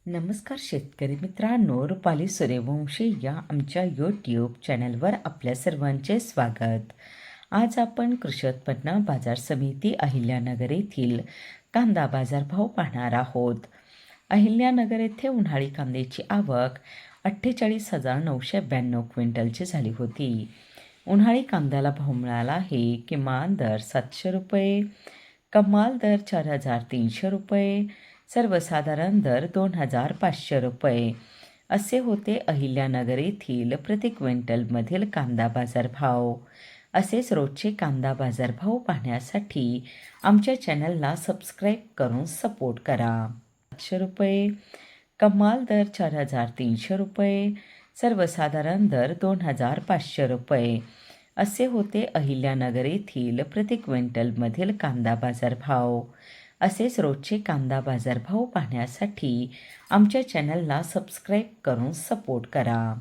नमस्कार शेतकरी मित्रांनो, रुपाली सूर्यवंशी या आमच्या यूट्यूब चॅनलवर आपल्या सर्वांचे स्वागत. आज आपण कृषी उत्पन्न बाजार समिती अहिल्यानगर येथील कांदा बाजारभाव पाहणार आहोत. अहिल्यानगर येथे उन्हाळी कांद्याची आवक 48,992 क्विंटलची झाली होती. उन्हाळी कांद्याला भाव मिळाला आहे. किमान दर 700 रुपये, कमाल दर 4,300 रुपये, सर्वसाधारण दर 2,500 रुपये असे होते अहिल्यानगर येथील प्रति क्विंटलमधील कांदा बाजारभाव. असेच रोजचे कांदा बाजारभाव पाहण्यासाठी आमच्या चॅनलला सबस्क्राईब करून सपोर्ट करा. 700 रुपये, कमाल दर 4,300 रुपये, सर्वसाधारण दर 2,500 रुपये असे होते अहिल्यानगर येथील प्रति क्विंटलमधील कांदा बाजारभाव. असेच रोजचे कांदा बाजारभाव पाहण्यासाठी आमच्या चॅनलला सबस्क्राईब करून सपोर्ट करा.